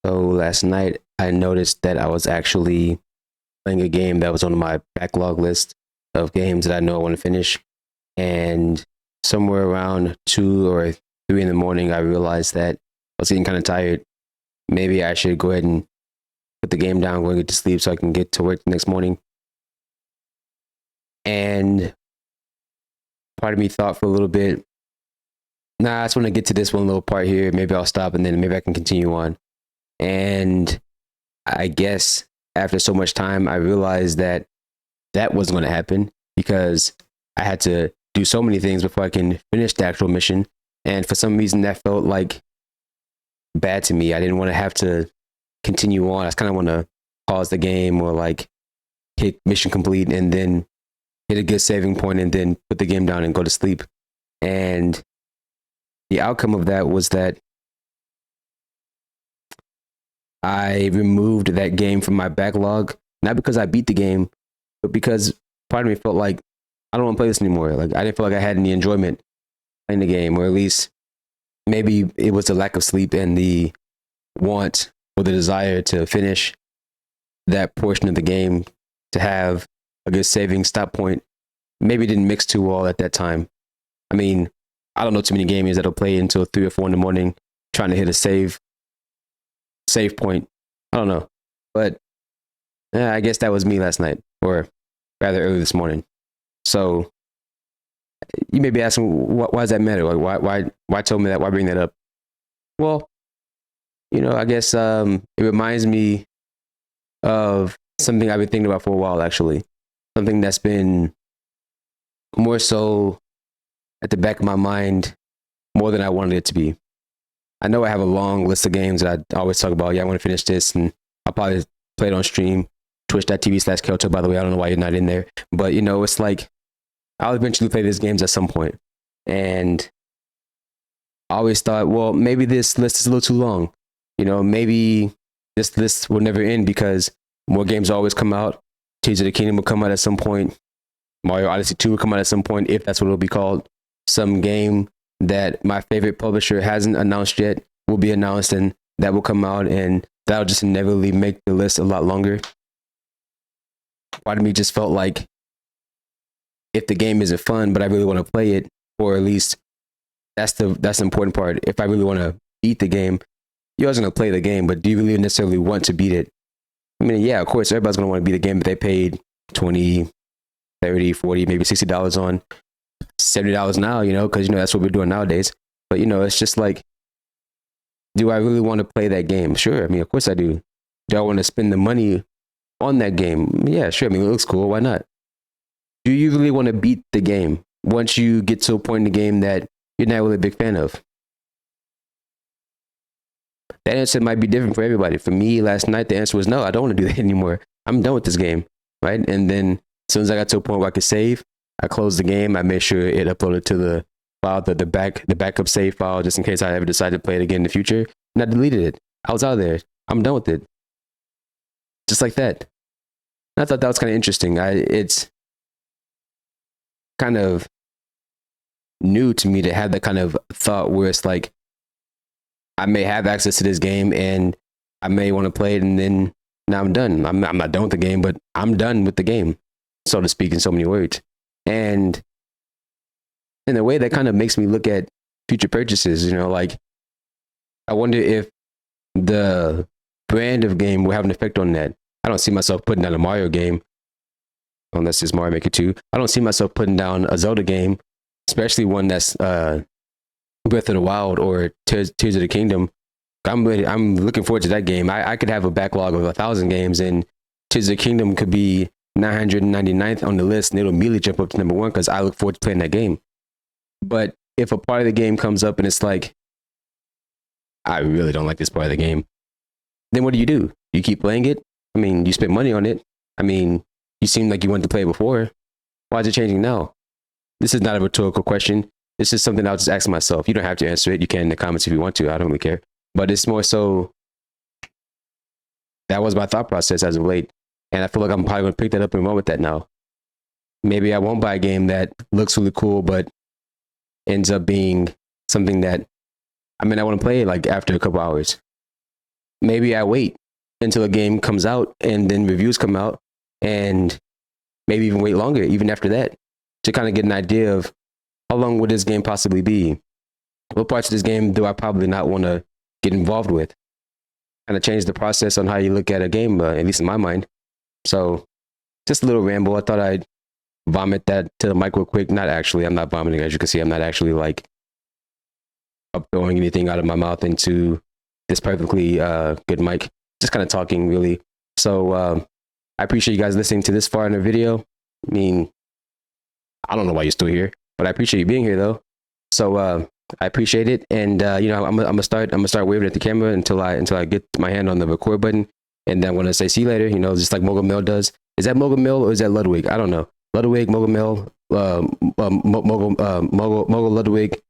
So last night I noticed that I was actually playing a game that was on my backlog list of games that I know I want to finish. And somewhere around 2 or 3 in the morning, I realized that I was getting kind of tired. Maybe I should go ahead and put the game down, go and get to sleep so I can get to work the next morning. And part of me thought for a little bit, nah, I just want to get to this one little part here. Maybe I'll stop and then maybe I can continue on. And I guess after so much time, I realized that that wasn't going to happen because I had to do so many things before I can finish the actual mission. And for some reason, that felt like bad to me. I didn't want to have to continue on. I just kind of want to pause the game or like hit mission complete and then hit a good saving point and then put the game down and go to sleep. And the outcome of that was that I removed that game from my backlog, not because I beat the game, but because part of me felt like I don't want to play this anymore. Like I didn't feel like I had any enjoyment playing the game, or at least maybe it was the lack of sleep and the want or the desire to finish that portion of the game to have a good saving stop point. Maybe it didn't mix too well at that time. I mean, I don't know too many gamers that'll play until 3 or 4 in the morning trying to hit a save point. I don't know, but I guess that was me last night, or rather early this morning. So you may be asking, why does that matter? Like, why tell me that? Why bring that up? Well, I guess it reminds me of something I've been thinking about for a while, actually. Something that's been more so at the back of my mind more than I wanted it to be. I know I have a long list of games that I always talk about. Yeah, I want to finish this, and I'll probably play it on stream. Twitch.tv/Kelto, by the way. I don't know why you're not in there. But, it's like I'll eventually play these games at some point. And I always thought, well, maybe this list is a little too long. Maybe this list will never end because more games always come out. Tears of the Kingdom will come out at some point. Mario Odyssey 2 will come out at some point, if that's what it'll be called. Some game that my favorite publisher hasn't announced yet will be announced, and that will come out, and that'll just inevitably make the list a lot longer. Part of me just felt like if the game isn't fun, but I really want to play it, or at least that's the important part. If I really want to beat the game, you're always going to play the game, but do you really necessarily want to beat it? I mean, yeah, of course, everybody's going to want to beat the game that they paid 20, 30, 40, maybe $60 on. $70 now, because that's what we're doing nowadays. But it's just like, do I really want to play that game? Sure. I mean, of course I do. Do I want to spend the money on that game? Yeah, sure. I mean, it looks cool. Why not? Do you really want to beat the game once you get to a point in the game that you're not really a big fan of? That answer might be different for everybody. For me, last night, the answer was no, I don't want to do that anymore. I'm done with this game, right? And then as soon as I got to a point where I could save, I closed the game. I made sure it uploaded to the file, the backup save file, just in case I ever decided to play it again in the future. And I deleted it. I was out of there. I'm done with it. Just like that. And I thought that was kind of interesting. It's kind of new to me to have that kind of thought where it's like, I may have access to this game and I may want to play it, and then now I'm done. I'm not done with the game, but I'm done with the game, so to speak, in so many words. And in a way that kind of makes me look at future purchases, like I wonder if the brand of game will have an effect on that. I don't see myself putting down a Mario game unless it's Mario Maker 2. I don't see myself putting down a Zelda game, especially one that's Breath of the Wild or Tears of the Kingdom. I'm looking forward to that game. I could have a backlog of 1,000 games, and Tears of the Kingdom could be 999th on the list, and it'll immediately jump up to number 1 because I look forward to playing that game. But if a part of the game comes up and it's like, I really don't like this part of the game, then what do? You keep playing it? I mean, you spent money on it. I mean, you seem like you wanted to play it before. Why is it changing now? This is not a rhetorical question. This is something I'll just ask myself. You don't have to answer it. You can in the comments if you want to. I don't really care. But it's more so, that was my thought process as of late. And I feel like I'm probably going to pick that up and run with that now. Maybe I won't buy a game that looks really cool, but ends up being something that, I want to play it like after a couple hours. maybe I wait until a game comes out and then reviews come out, and maybe even wait longer, even after that, to kind of get an idea of how long would this game possibly be? What parts of this game do I probably not want to get involved with? Kind of change the process on how you look at a game, at least in my mind. So just a little ramble. I thought I'd vomit that to the mic real quick. Not actually, I'm not vomiting. As you can see, I'm not actually like throwing anything out of my mouth into this perfectly good mic. Just kind of talking, really. So I appreciate you guys listening to this far in the video. I mean, I don't know why you're still here, but I appreciate you being here though. So I appreciate it, and you know, I'm gonna start waving at the camera until I get my hand on the record button, and then I'm gonna say see you later. You know, just like Mogul Mill does. Is that Mogul Mill or is that Ludwig? I don't know. Ludwig, Mogul Mill, Mogul Ludwig.